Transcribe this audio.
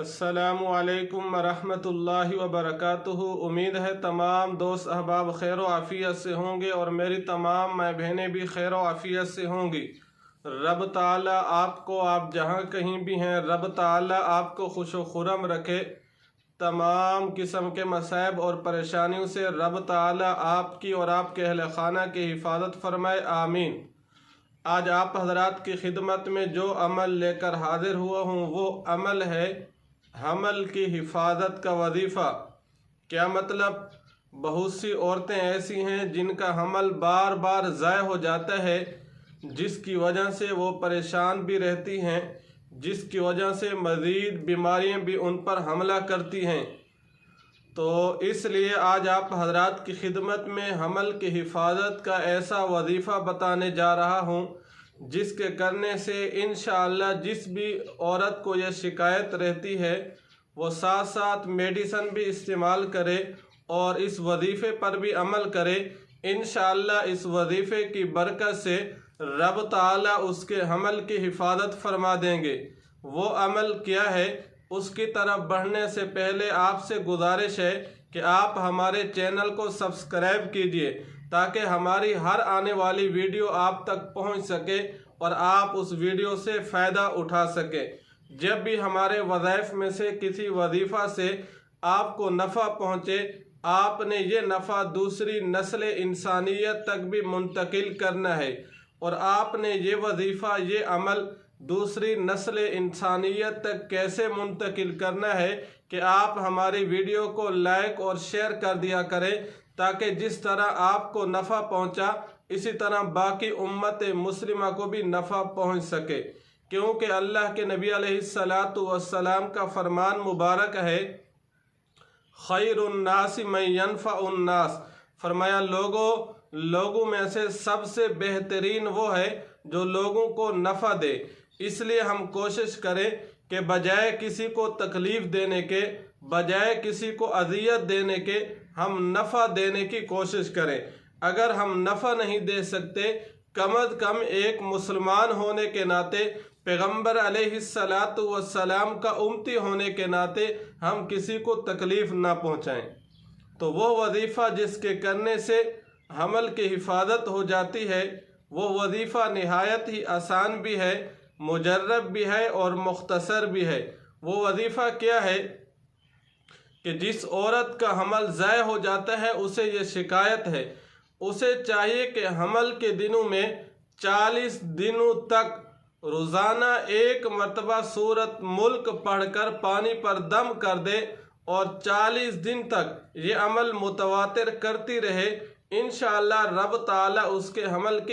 अस्सलामु अलैकुम वरहमतुल्लाहि वबरकातुहू। उम्मीद है तमाम दोस्त अहबाब खैर व आफ़ियत से होंगे और मेरी तमाम माँ बहनें भी खैर व आफ़ियत से होंगी। रब ताला आपको, आप जहाँ कहीं भी हैं, रब ताला आपको खुश व खुरम रखे। तमाम किस्म के मसाइब और परेशानियों से रब ताला आपकी और आपके अहल खाना की हिफाजत फरमाए, आमीन। आज आप हजरात की खिदमत में जो अमल लेकर हाजिर हुआ हूँ वो अमल है हमल की हिफाजत का वजीफ़ा। क्या मतलब? बहुत सी औरतें ऐसी हैं जिनका हमल बार बार ज़ाय हो जाता है, जिसकी वजह से वो परेशान भी रहती हैं, जिसकी वजह से मज़ीद बीमारियां भी उन पर हमला करती हैं। तो इसलिए आज आप हजरात की खिदमत में हमल की हिफाजत का ऐसा वजीफ़ा बताने जा रहा हूँ जिसके करने से इंशाअल्लाह जिस भी औरत को यह शिकायत रहती है वो साथ साथ मेडिसन भी इस्तेमाल करे और इस वजीफ़े पर भी अमल करे। इंशाअल्लाह इस वजीफ़े की बरकत से रब ताला उसके हमल की हिफाजत फरमा देंगे। वो अमल क्या है, उसकी तरफ बढ़ने से पहले आपसे गुजारिश है कि आप हमारे चैनल को सब्सक्राइब कीजिए ताकि हमारी हर आने वाली वीडियो आप तक पहुंच सके और आप उस वीडियो से फ़ायदा उठा सकें। जब भी हमारे वज़ाइफ में से किसी वजीफ़ा से आपको नफ़ा पहुँचे, आपने ये नफ़ा दूसरी नस्ल इंसानियत तक भी मुंतकिल करना है और आपने ये वजीफ़ा, ये अमल दूसरी नस्ल इंसानियत तक कैसे मुंतकिल करना है कि आप हमारी वीडियो को लाइक और शेयर कर दिया करें ताकि जिस तरह आपको नफ़ा पहुंचा इसी तरह बाकी उम्मत मुस्लिमा को भी नफ़ा पहुंच सके। क्योंकि अल्लाह के नबी अलैहिस्सलातु वस्सलाम का फरमान मुबारक है, खैरुन्नासी मन यनफ़उन्नास। फरमाया लोगों में से सबसे बेहतरीन वो है जो लोगों को नफ़ा दे। इसलिए हम कोशिश करें कि बजाय किसी को तकलीफ़ देने के, बजाय किसी को अज़ियत देने के, हम नफ़ा देने की कोशिश करें। अगर हम नफ़ा नहीं दे सकते, कम अज़ कम एक मुसलमान होने के नाते, पैगम्बर अलैहिस्सलातु वस्सलाम का उम्मती होने के नाते हम किसी को तकलीफ़ ना पहुँचाएँ। तो वो वजीफ़ा जिसके करने से हमल की हिफाजत हो जाती है, वो वजीफ़ा निहायत ही आसान भी है, मुजर्रब भी है और मुख्तसर भी है। वो वजीफ़ा क्या है कि जिस औरत का हमल ज़ाय हो जाता है उसे ये शिकायत है, उसे चाहिए कि हमल के दिनों में 40 दिनों तक रोज़ाना एक मरतबा सूरत मुल्क पढ़कर पानी पर दम कर दे और 40 दिन तक ये अमल मुतवातिर करती रहे। इंशाअल्लाह रब ताला उसके हमल की